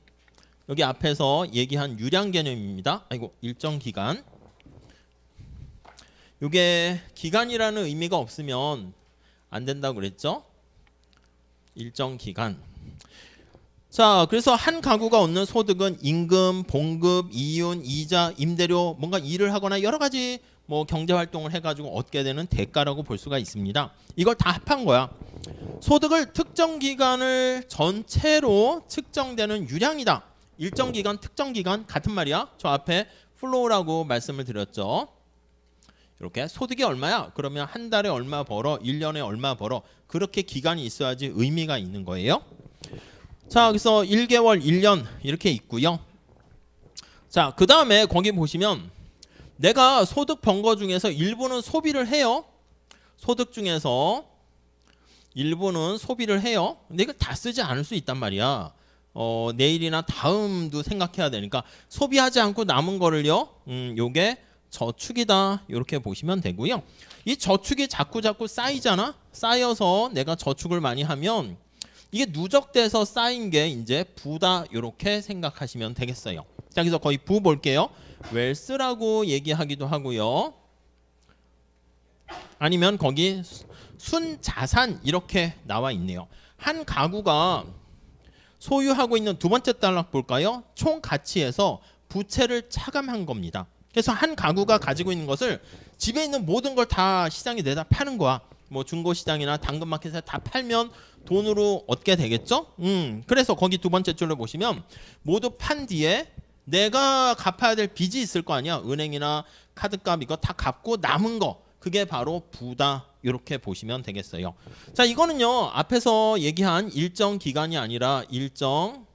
여기 앞에서 얘기한 유량 개념입니다. 아이고, 일정 기간. 이게 기간이라는 의미가 없으면 안 된다고 그랬죠? 일정 기간. 자, 그래서 한 가구가 얻는 소득은 임금, 봉급, 이윤, 이자, 임대료, 뭔가 일을 하거나 여러 가지 뭐 경제 활동을 해가지고 얻게 되는 대가라고 볼 수가 있습니다. 이걸 다 합한 거야. 소득을 특정 기간을 전체로 측정되는 유량이다. 일정 기간, 특정 기간 같은 말이야. 저 앞에 플로우라고 말씀을 드렸죠. 이렇게 소득이 얼마야? 그러면 한 달에 얼마 벌어? 1년에 얼마 벌어? 그렇게 기간이 있어야지 의미가 있는 거예요. 자, 그래서 1개월, 1년 이렇게 있고요. 자, 그 다음에 거기 보시면 내가 소득 번거 중에서 일부는 소비를 해요. 소득 중에서 일부는 소비를 해요. 근데 이걸 다 쓰지 않을 수 있단 말이야. 내일이나 다음도 생각해야 되니까 소비하지 않고 남은 거를요. 요게 저축이다 이렇게 보시면 되고요. 이 저축이 자꾸 쌓이잖아. 쌓여서 내가 저축을 많이 하면 이게 누적돼서 쌓인 게 이제 부다 이렇게 생각하시면 되겠어요. 자, 그래서 거의 부 볼게요. 웰스라고 얘기하기도 하고요. 아니면 거기 순자산 이렇게 나와 있네요. 한 가구가 소유하고 있는 두 번째 단락 볼까요? 총 가치에서 부채를 차감한 겁니다. 그래서 한 가구가 가지고 있는 것을 집에 있는 모든 걸 다 시장에 내다 파는 거야. 뭐 중고시장이나 당근마켓에 다 팔면 돈으로 얻게 되겠죠? 그래서 거기 두 번째 줄을 보시면 모두 판 뒤에 내가 갚아야 될 빚이 있을 거 아니야. 은행이나 카드값 이거 다 갚고 남은 거 그게 바로 부다 이렇게 보시면 되겠어요. 자, 이거는요 앞에서 얘기한 일정 기간이 아니라 일정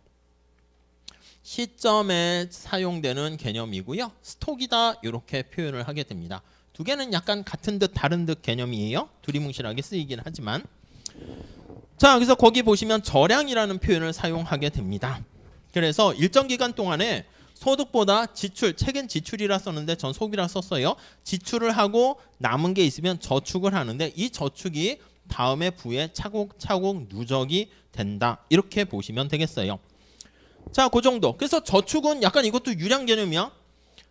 시점에 사용되는 개념이고요. 스톡이다 이렇게 표현을 하게 됩니다. 두 개는 약간 같은 듯 다른 듯 개념이에요. 두리뭉실하게 쓰이긴 하지만. 자, 그래서 거기 보시면 절량이라는 표현을 사용하게 됩니다. 그래서 일정 기간 동안에 소득보다 지출, 책엔 지출이라 썼는데 전 소비라 썼어요. 지출을 하고 남은 게 있으면 저축을 하는데 이 저축이 다음에 부에 차곡차곡 누적이 된다. 이렇게 보시면 되겠어요. 자, 그 정도. 그래서 저축은 약간 이것도 유량 개념이야.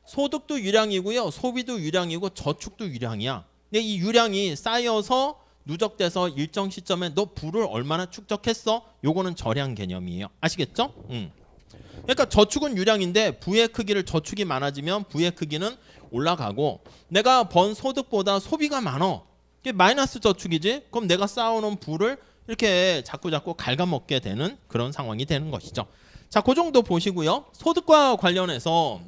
소득도 유량이고요. 소비도 유량이고 저축도 유량이야. 근데 이 유량이 쌓여서 누적돼서 일정 시점에 너 부를 얼마나 축적했어? 요거는 절량 개념이에요. 아시겠죠? 그러니까 저축은 유량인데 부의 크기를 저축이 많아지면 부의 크기는 올라가고 내가 번 소득보다 소비가 많어. 이게 마이너스 저축이지? 그럼 내가 쌓아놓은 부를 이렇게 자꾸 갉아먹게 되는 그런 상황이 되는 것이죠. 자, 그 정도 보시고요. 소득과 관련해서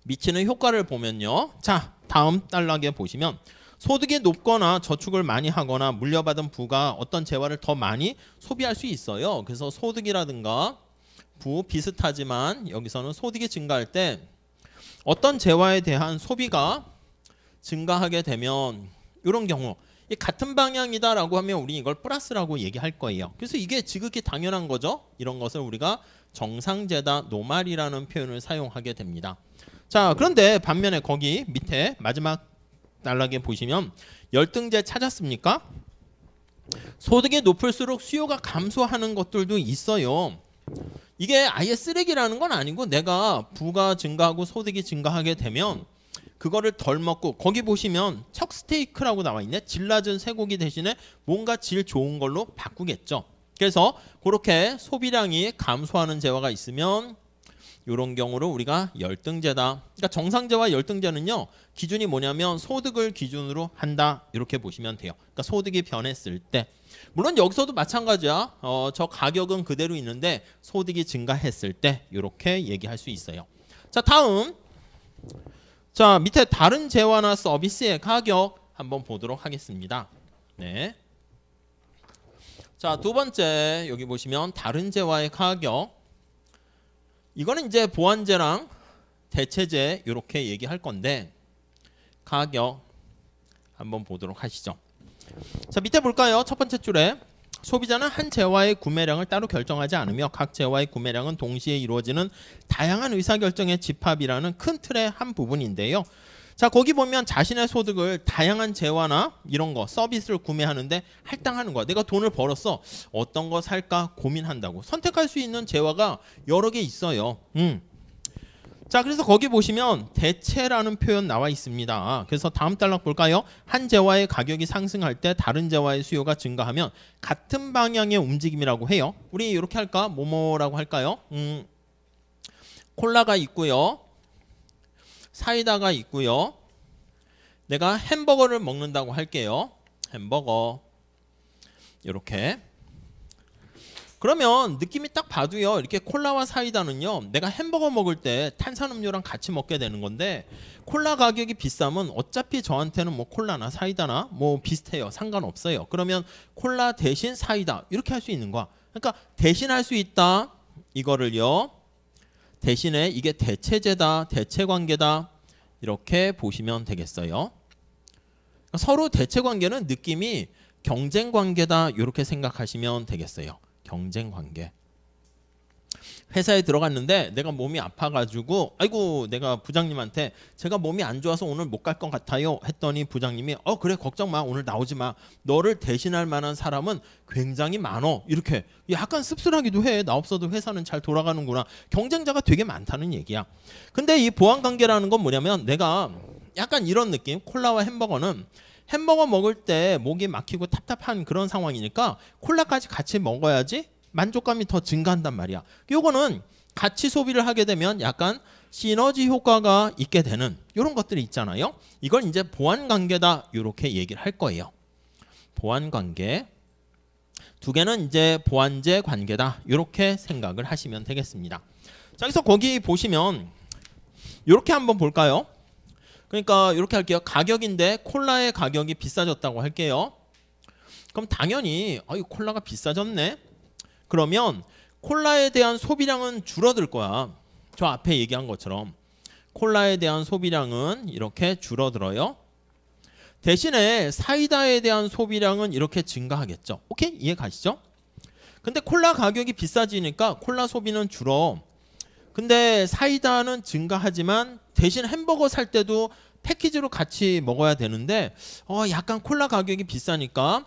미치는 효과를 보면요. 자, 다음 단락에 보시면 소득이 높거나 저축을 많이 하거나 물려받은 부가 어떤 재화를 더 많이 소비할 수 있어요. 그래서 소득이라든가 부 비슷하지만 여기서는 소득이 증가할 때 어떤 재화에 대한 소비가 증가하게 되면 이런 경우 같은 방향이다라고 하면 우리 이걸 플러스라고 얘기할 거예요. 그래서 이게 지극히 당연한 거죠. 이런 것을 우리가 정상제다 노말이라는 표현을 사용하게 됩니다. 자, 그런데 반면에 거기 밑에 마지막 단락에 보시면 열등제 찾았습니까? 소득이 높을수록 수요가 감소하는 것들도 있어요. 이게 아예 쓰레기라는 건 아니고 내가 부가 증가하고 소득이 증가하게 되면 그거를 덜 먹고 거기 보시면 척 스테이크라고 나와 있네. 질 낮은 쇠고기 대신에 뭔가 질 좋은 걸로 바꾸겠죠. 그래서 그렇게 소비량이 감소하는 재화가 있으면 이런 경우로 우리가 열등제다. 그러니까 정상제와 열등제는요. 기준이 뭐냐면 소득을 기준으로 한다. 이렇게 보시면 돼요. 그러니까 소득이 변했을 때. 물론 여기서도 마찬가지야. 저 가격은 그대로 있는데 소득이 증가했을 때 이렇게 얘기할 수 있어요. 자, 다음. 자, 밑에 다른 재화나 서비스의 가격 한번 보도록 하겠습니다. 네. 자, 두 번째 여기 보시면 다른 재화의 가격. 이거는 이제 보완제랑 대체제 이렇게 얘기할 건데 가격 한번 보도록 하시죠. 자, 밑에 볼까요? 첫 번째 줄에 소비자는 한 재화의 구매량을 따로 결정하지 않으며 각 재화의 구매량은 동시에 이루어지는 다양한 의사결정의 집합이라는 큰 틀의 한 부분인데요. 자, 거기 보면 자신의 소득을 다양한 재화나 이런 거 서비스를 구매하는데 할당하는 거야. 내가 돈을 벌었어. 어떤 거 살까 고민한다고. 선택할 수 있는 재화가 여러 개 있어요. 자, 그래서 거기 보시면 대체라는 표현 나와 있습니다. 그래서 다음 단락 볼까요? 한 재화의 가격이 상승할 때 다른 재화의 수요가 증가하면 같은 방향의 움직임이라고 해요. 우리 이렇게 할까? 뭐뭐라고 할까요? 콜라가 있고요. 사이다가 있고요. 내가 햄버거를 먹는다고 할게요. 햄버거 이렇게. 그러면 느낌이 딱 봐도요. 이렇게 콜라와 사이다는요. 내가 햄버거 먹을 때 탄산음료랑 같이 먹게 되는 건데 콜라 가격이 비싸면 어차피 저한테는 뭐 콜라나 사이다나 뭐 비슷해요. 상관없어요. 그러면 콜라 대신 사이다 이렇게 할 수 있는 거야. 그러니까 대신할 수 있다. 이거를요. 대신에 이게 대체제다, 대체관계다 이렇게 보시면 되겠어요. 서로 대체관계는 느낌이 경쟁관계다 이렇게 생각하시면 되겠어요. 경쟁관계. 회사에 들어갔는데 내가 몸이 아파가지고 아이고 내가 부장님한테 제가 몸이 안 좋아서 오늘 못 갈 것 같아요 했더니 부장님이 그래 걱정 마 오늘 나오지 마 너를 대신할 만한 사람은 굉장히 많어 이렇게 약간 씁쓸하기도 해 나 없어도 회사는 잘 돌아가는구나 경쟁자가 되게 많다는 얘기야. 근데 이 보완관계라는 건 뭐냐면 내가 약간 이런 느낌 콜라와 햄버거는 햄버거 먹을 때 목이 막히고 답답한 그런 상황이니까 콜라까지 같이 먹어야지 만족감이 더 증가한단 말이야. 요거는 같이 소비를 하게 되면 약간 시너지 효과가 있게 되는 이런 것들이 있잖아요. 이걸 이제 보완관계다 이렇게 얘기를 할 거예요. 보완관계. 두 개는 이제 보완제 관계다 이렇게 생각을 하시면 되겠습니다. 자, 그래서 거기 보시면 이렇게 한번 볼까요? 그러니까 이렇게 할게요. 가격인데 콜라의 가격이 비싸졌다고 할게요. 그럼 당연히 이 콜라가 비싸졌네. 그러면 콜라에 대한 소비량은 줄어들 거야. 저 앞에 얘기한 것처럼 콜라에 대한 소비량은 이렇게 줄어들어요. 대신에 사이다에 대한 소비량은 이렇게 증가하겠죠. 오케이? 이해 가시죠? 근데 콜라 가격이 비싸지니까 콜라 소비는 줄어. 근데 사이다는 증가하지만 대신 햄버거 살 때도 패키지로 같이 먹어야 되는데 약간 콜라 가격이 비싸니까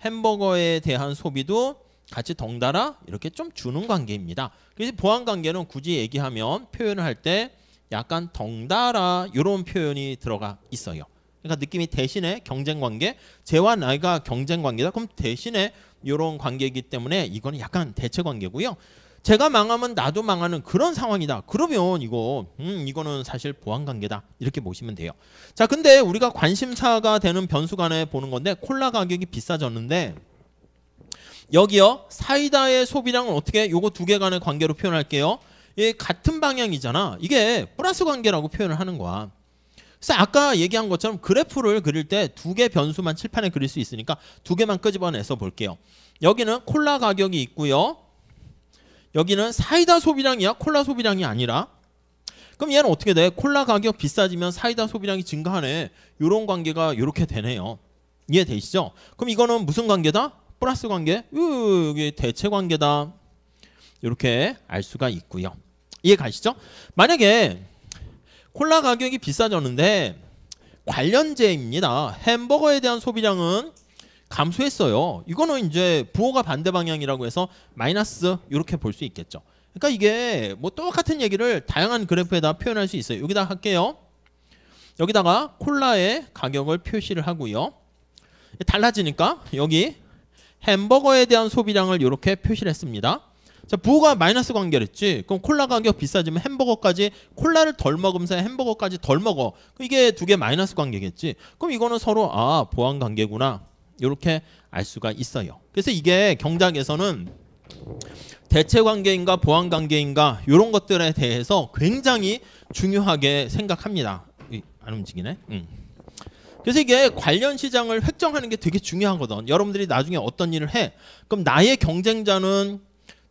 햄버거에 대한 소비도 같이 덩달아 이렇게 좀 주는 관계입니다. 그래서 보완관계는 굳이 얘기하면 표현을 할 때 약간 덩달아 이런 표현이 들어가 있어요. 그러니까 느낌이 대신에 경쟁관계, 쟤와 나가 경쟁관계다. 그럼 대신에 이런 관계이기 때문에 이거는 약간 대체관계고요. 제가 망하면 나도 망하는 그런 상황이다. 그러면 이거는 사실 보완관계다. 이렇게 보시면 돼요. 자, 근데 우리가 관심사가 되는 변수 간에 보는 건데 콜라 가격이 비싸졌는데 여기요 사이다의 소비량은 어떻게 요거 두 개 간의 관계로 표현할게요. 이게 같은 방향이잖아. 이게 플러스 관계라고 표현을 하는 거야. 그래서 아까 얘기한 것처럼 그래프를 그릴 때 두 개 변수만 칠판에 그릴 수 있으니까 두 개만 끄집어내서 볼게요. 여기는 콜라 가격이 있고요. 여기는 사이다 소비량이야. 콜라 소비량이 아니라. 그럼 얘는 어떻게 돼? 콜라 가격 비싸지면 사이다 소비량이 증가하네. 이런 관계가 이렇게 되네요. 이해되시죠? 그럼 이거는 무슨 관계다? 플러스 관계? 여기 대체 관계다. 이렇게 알 수가 있고요. 이해 가시죠? 만약에 콜라 가격이 비싸졌는데 관련제입니다. 햄버거에 대한 소비량은 감소했어요. 이거는 이제 부호가 반대 방향이라고 해서 마이너스 이렇게 볼 수 있겠죠. 그러니까 이게 뭐 똑같은 얘기를 다양한 그래프에다 표현할 수 있어요. 여기다 할게요. 여기다가 콜라의 가격을 표시를 하고요. 달라지니까 여기 햄버거에 대한 소비량을 이렇게 표시를 했습니다. 자, 부호가 마이너스 관계랬지. 그럼 콜라 가격 비싸지면 햄버거까지 콜라를 덜 먹으면서 햄버거까지 덜 먹어. 이게 두 개 마이너스 관계겠지. 그럼 이거는 서로 보완 관계구나. 이렇게 알 수가 있어요. 그래서 이게 경작에서는 대체 관계인가 보완 관계인가 이런 것들에 대해서 굉장히 중요하게 생각합니다. 안 움직이네. 그래서 이게 관련 시장을 획정하는 게 되게 중요하거든. 여러분들이 나중에 어떤 일을 해. 그럼 나의 경쟁자는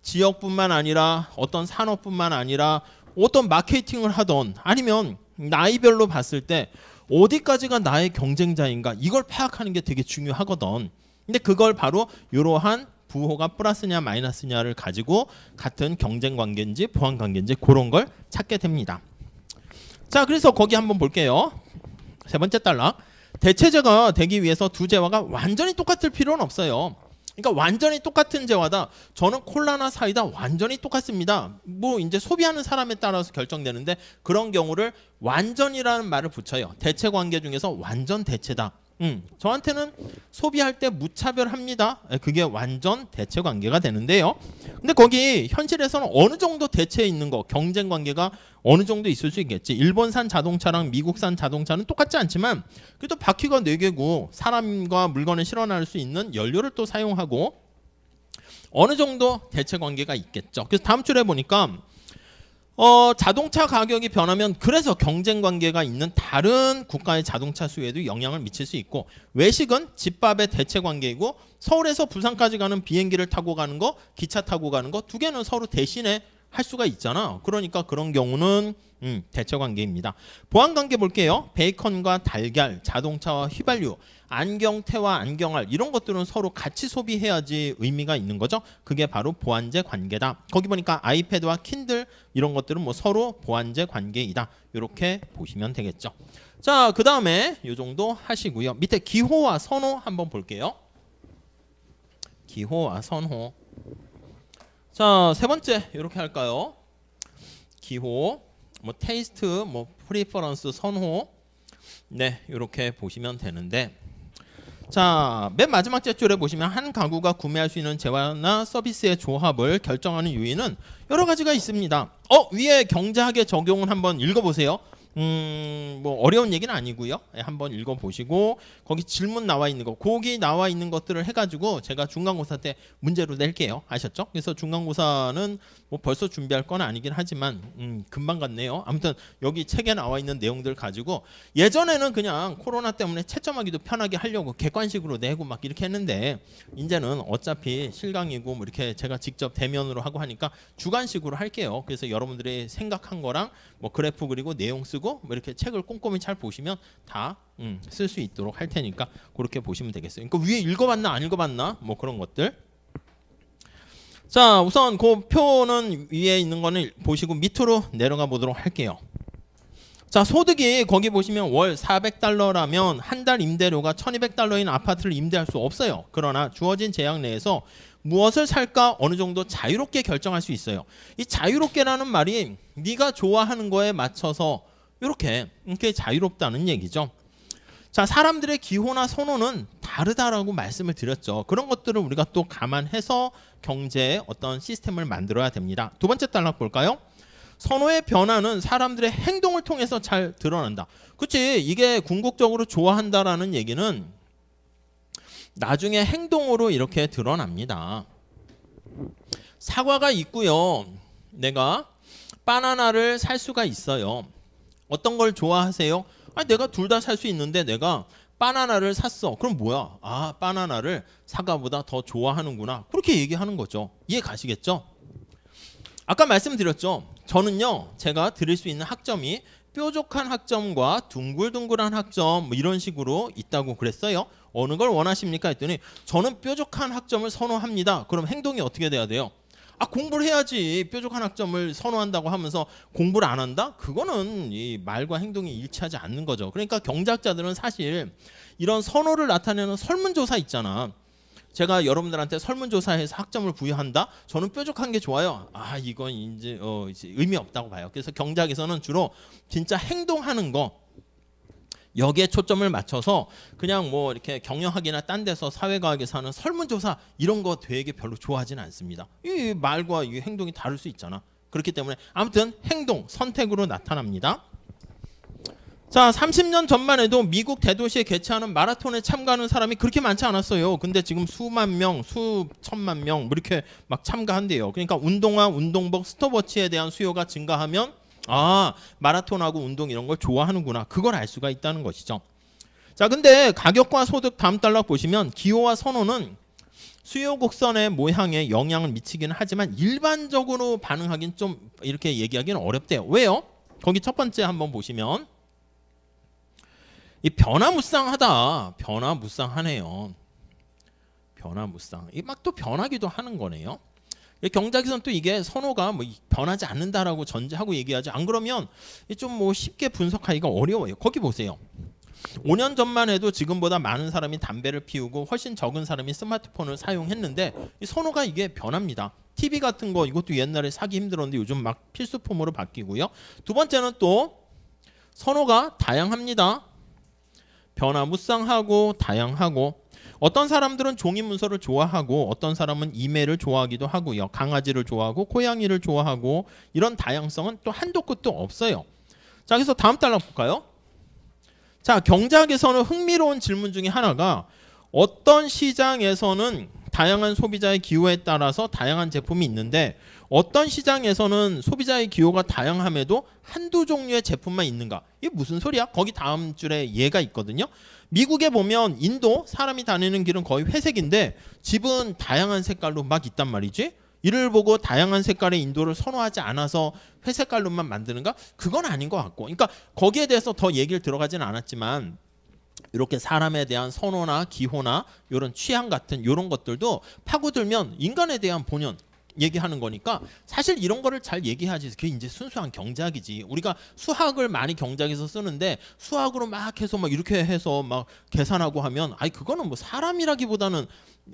지역뿐만 아니라 어떤 산업뿐만 아니라 어떤 마케팅을 하던 아니면 나이별로 봤을 때 어디까지가 나의 경쟁자인가 이걸 파악하는 게 되게 중요하거든. 근데 그걸 바로 이러한 부호가 플러스냐 마이너스냐를 가지고 같은 경쟁 관계인지 보완 관계인지 그런 걸 찾게 됩니다. 자, 그래서 거기 한번 볼게요. 세 번째 단락. 대체제가 되기 위해서 두 재화가 완전히 똑같을 필요는 없어요. 그러니까 완전히 똑같은 재화다. 저는 콜라나 사이다 완전히 똑같습니다. 뭐 이제 소비하는 사람에 따라서 결정되는데 그런 경우를 완전이라는 말을 붙여요. 대체 관계 중에서 완전 대체다. 저한테는 소비할 때 무차별합니다. 그게 완전 대체 관계가 되는데요. 근데 거기 현실에서는 어느 정도 대체에 있는 거 경쟁 관계가 어느 정도 있을 수 있겠지. 일본산 자동차랑 미국산 자동차는 똑같지 않지만 그래도 바퀴가 4개고 사람과 물건을 실어날 수 있는 연료를 또 사용하고 어느 정도 대체 관계가 있겠죠. 그래서 다음 줄에 보니까 자동차 가격이 변하면 그래서 경쟁 관계가 있는 다른 국가의 자동차 수요에도 영향을 미칠 수 있고 외식은 집밥의 대체 관계이고 서울에서 부산까지 가는 비행기를 타고 가는 거 기차 타고 가는 거 두 개는 서로 대신에 할 수가 있잖아. 그러니까 그런 경우는 대처관계입니다. 보완관계 볼게요. 베이컨과 달걀, 자동차와 휘발유, 안경테와 안경알 이런 것들은 서로 같이 소비해야지 의미가 있는 거죠. 그게 바로 보완제 관계다. 거기 보니까 아이패드와 킨들 이런 것들은 뭐 서로 보완제 관계이다. 이렇게 보시면 되겠죠. 자, 그 다음에 이 정도 하시고요. 밑에 기호와 선호 한번 볼게요. 기호와 선호. 자, 세 번째 이렇게 할까요? 기호, 뭐 테이스트, 뭐 프리퍼런스, 선호. 네, 이렇게 보시면 되는데, 자, 맨 마지막 째줄에 보시면 한 가구가 구매할 수 있는 재화나 서비스의 조합을 결정하는 요인은 여러 가지가 있습니다. 위에 경제학의 적용을 한번 읽어보세요. 뭐 어려운 얘기는 아니고요. 한번 읽어보시고 거기 질문 나와 있는 거, 거기 나와 있는 것들을 해가지고 제가 중간고사 때 문제로 낼게요. 아셨죠? 그래서 중간고사는 뭐 벌써 준비할 건 아니긴 하지만 금방 갔네요. 아무튼 여기 책에 나와 있는 내용들 가지고 예전에는 그냥 코로나 때문에 채점하기도 편하게 하려고 객관식으로 내고 막 이렇게 했는데 이제는 어차피 실강이고 뭐 이렇게 제가 직접 대면으로 하고 하니까 주관식으로 할게요. 그래서 여러분들이 생각한 거랑 뭐 그래프 그리고 내용 쓰고 뭐 이렇게 책을 꼼꼼히 잘 보시면 다 쓸 수 있도록 할 테니까 그렇게 보시면 되겠어요. 그러니까 위에 읽어봤나 안 읽어봤나 뭐 그런 것들. 자, 우선 그 표는 위에 있는 거는 보시고 밑으로 내려가 보도록 할게요. 자, 소득이 거기 보시면 월 400달러라면 한 달 임대료가 1200달러인 아파트를 임대할 수 없어요. 그러나 주어진 제약 내에서 무엇을 살까 어느 정도 자유롭게 결정할 수 있어요. 이 자유롭게라는 말이 네가 좋아하는 거에 맞춰서 이렇게 자유롭다는 얘기죠. 자, 사람들의 기호나 선호는 다르다라고 말씀을 드렸죠. 그런 것들을 우리가 또 감안해서 경제의 어떤 시스템을 만들어야 됩니다. 두 번째 단락 볼까요? 선호의 변화는 사람들의 행동을 통해서 잘 드러난다. 그치? 이게 궁극적으로 좋아한다라는 얘기는 나중에 행동으로 이렇게 드러납니다. 사과가 있고요. 내가 바나나를 살 수가 있어요. 어떤 걸 좋아하세요? 내가 둘 다 살 수 있는데 내가 바나나를 샀어. 그럼 뭐야? 바나나를 사과보다 더 좋아하는구나. 그렇게 얘기하는 거죠. 이해 가시겠죠? 아까 말씀드렸죠. 저는요, 제가 드릴 수 있는 학점이 뾰족한 학점과 둥글둥글한 학점 뭐 이런 식으로 있다고 그랬어요. 어느 걸 원하십니까? 했더니 저는 뾰족한 학점을 선호합니다. 그럼 행동이 어떻게 돼야 돼요? 공부를 해야지. 뾰족한 학점을 선호한다고 하면서 공부를 안 한다? 그거는 이 말과 행동이 일치하지 않는 거죠. 그러니까 경제학자들은 사실 이런 선호를 나타내는 설문조사 있잖아. 제가 여러분들한테 설문조사해서 학점을 부여한다? 저는 뾰족한 게 좋아요. 이건 이제 의미 없다고 봐요. 그래서 경제학에서는 주로 진짜 행동하는 거 여기에 초점을 맞춰서 그냥 뭐 이렇게 경영학이나 딴 데서 사회과학에서 하는 설문조사 이런 거 되게 별로 좋아하지는 않습니다. 이 말과 이 행동이 다를 수 있잖아. 그렇기 때문에 아무튼 행동, 선택으로 나타납니다. 자, 30년 전만 해도 미국 대도시에 개최하는 마라톤에 참가하는 사람이 그렇게 많지 않았어요. 근데 지금 수만 명, 수천만 명 뭐 이렇게 막 참가한대요. 그러니까 운동화, 운동복, 스톱워치에 대한 수요가 증가하면 마라톤하고 운동 이런 걸 좋아하는구나. 그걸 알 수가 있다는 것이죠. 자, 근데 가격과 소득 다음 단락 보시면 기호와 선호는 수요 곡선의 모양에 영향을 미치기는 하지만 일반적으로 반응하기는 좀 이렇게 얘기하기는 어렵대요. 왜요? 거기 첫 번째 한번 보시면 이 변화무쌍하다. 변화무쌍하네요. 변화무쌍. 이 막 또 변하기도 하는 거네요. 경제학에서는 또 이게 선호가 뭐 변하지 않는다라고 전제하고 얘기하죠. 안 그러면 좀 뭐 쉽게 분석하기가 어려워요. 거기 보세요. 5년 전만 해도 지금보다 많은 사람이 담배를 피우고 훨씬 적은 사람이 스마트폰을 사용했는데 이 선호가 이게 변합니다. TV 같은 거 이것도 옛날에 사기 힘들었는데 요즘 막 필수품으로 바뀌고요. 두 번째는 또 선호가 다양합니다. 변화무쌍하고 다양하고 어떤 사람들은 종이 문서를 좋아하고 어떤 사람은 이메일을 좋아하기도 하고요. 강아지를 좋아하고 고양이를 좋아하고 이런 다양성은 또 한도 끝도 없어요. 자, 그래서 다음 단락 볼까요? 자, 경제학에서는 흥미로운 질문 중에 하나가 어떤 시장에서는 다양한 소비자의 기호에 따라서 다양한 제품이 있는데 어떤 시장에서는 소비자의 기호가 다양함에도 한두 종류의 제품만 있는가? 이게 무슨 소리야? 거기 다음 줄에 예가 있거든요. 미국에 보면 인도 사람이 다니는 길은 거의 회색인데 집은 다양한 색깔로 막 있단 말이지. 이를 보고 다양한 색깔의 인도를 선호하지 않아서 회색깔로만 만드는가? 그건 아닌 것 같고, 그러니까 거기에 대해서 더 얘기를 들어가지는 않았지만 이렇게 사람에 대한 선호나 기호나 이런 취향 같은 이런 것들도 파고들면 인간에 대한 본연 얘기하는 거니까 사실 이런 거를 잘 얘기하지. 그게 이제 순수한 경제학이지. 우리가 수학을 많이 경제학에서 쓰는데 수학으로 막 해서 막 이렇게 해서 막 계산하고 하면 아이 그거는 뭐 사람이라기보다는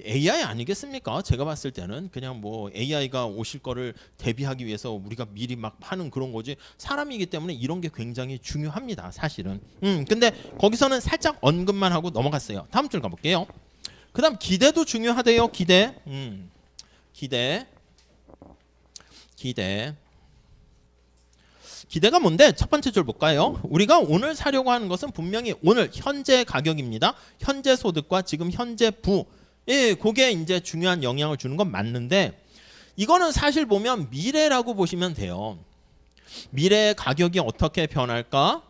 AI 아니겠습니까? 제가 봤을 때는 그냥 뭐 AI가 오실 거를 대비하기 위해서 우리가 미리 막 하는 그런 거지. 사람이기 때문에 이런 게 굉장히 중요합니다. 사실은. 근데 거기서는 살짝 언급만 하고 넘어갔어요. 다음 줄 가볼게요. 그다음 기대도 중요하대요. 기대. 기대가 뭔데? 첫 번째 줄 볼까요? 우리가 오늘 사려고 하는 것은 분명히 오늘 현재 가격입니다. 현재 소득과 지금 현재 부. 예, 그게 이제 중요한 영향을 주는 건 맞는데 이거는 사실 보면 미래라고 보시면 돼요. 미래의 가격이 어떻게 변할까?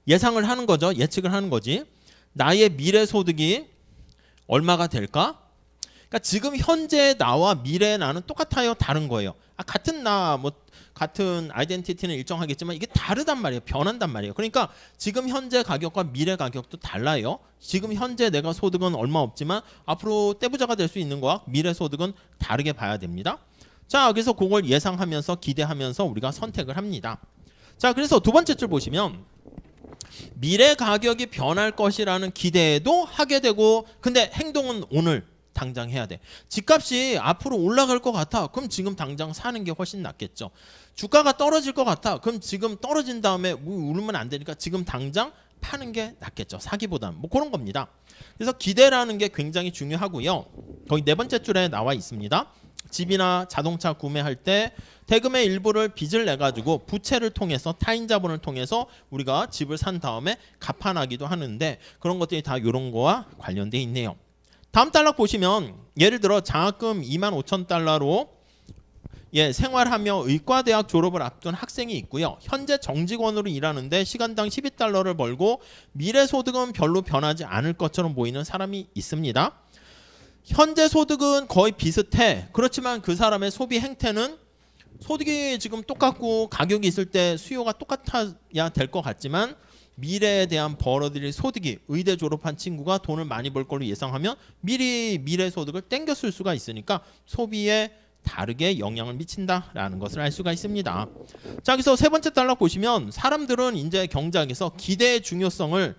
예상을 하는 거죠. 예측을 하는 거지. 나의 미래 소득이 얼마가 될까? 그러니까 지금 현재 나와 미래 나는 똑같아요? 다른 거예요? 같은 나, 뭐 같은 아이덴티티는 일정하겠지만 이게 다르단 말이에요. 변한단 말이에요. 그러니까 지금 현재 가격과 미래 가격도 달라요. 지금 현재 내가 소득은 얼마 없지만 앞으로 떼부자가 될 수 있는 거와 미래 소득은 다르게 봐야 됩니다. 자, 그래서 그걸 예상하면서 기대하면서 우리가 선택을 합니다. 자, 그래서 두 번째 줄 보시면 미래 가격이 변할 것이라는 기대도 하게 되고 근데 행동은 오늘 당장 해야 돼. 집값이 앞으로 올라갈 것 같아. 그럼 지금 당장 사는 게 훨씬 낫겠죠. 주가가 떨어질 것 같아. 그럼 지금 떨어진 다음에 울으면 안 되니까 지금 당장 파는 게 낫겠죠. 사기보다는. 뭐 그런 겁니다. 그래서 기대라는 게 굉장히 중요하고요. 거기 네 번째 줄에 나와 있습니다. 집이나 자동차 구매할 때 대금의 일부를 빚을 내가지고 부채를 통해서 타인 자본을 통해서 우리가 집을 산 다음에 갚아나기도 하는데 그런 것들이 다 이런 거와 관련돼 있네요. 다음 단락 보시면 예를 들어 장학금 25,000달러로 생활하며 의과대학 졸업을 앞둔 학생이 있고요. 현재 정직원으로 일하는데 시간당 12달러를 벌고 미래 소득은 별로 변하지 않을 것처럼 보이는 사람이 있습니다. 현재 소득은 거의 비슷해. 그렇지만 그 사람의 소비 행태는 소득이 지금 똑같고 가격이 있을 때 수요가 똑같아야 될 것 같지만 미래에 대한 벌어들일 소득이 의대 졸업한 친구가 돈을 많이 벌 걸로 예상하면 미리 미래 소득을 땡겼을 수가 있으니까 소비에 다르게 영향을 미친다라는 것을 알 수가 있습니다. 자, 그래서 세 번째 단락 보시면 사람들은 이제 경제학에서 기대의 중요성을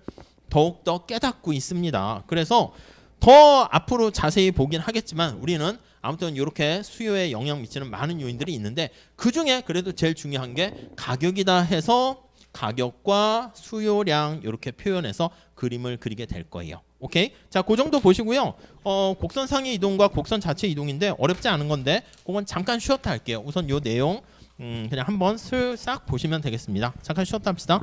더욱더 깨닫고 있습니다. 그래서 더 앞으로 자세히 보긴 하겠지만 우리는 아무튼 이렇게 수요에 영향 미치는 많은 요인들이 있는데 그중에 그래도 제일 중요한 게 가격이다 해서 가격과 수요량 이렇게 표현해서 그림을 그리게 될 거예요. 오케이? 자, 그 정도 보시고요. 곡선 상위 이동과 곡선 자체 이동인데 어렵지 않은 건데 그건 잠깐 쉬었다 할게요. 우선 요 내용 그냥 한번 쓱 보시면 되겠습니다. 잠깐 쉬었다 합시다.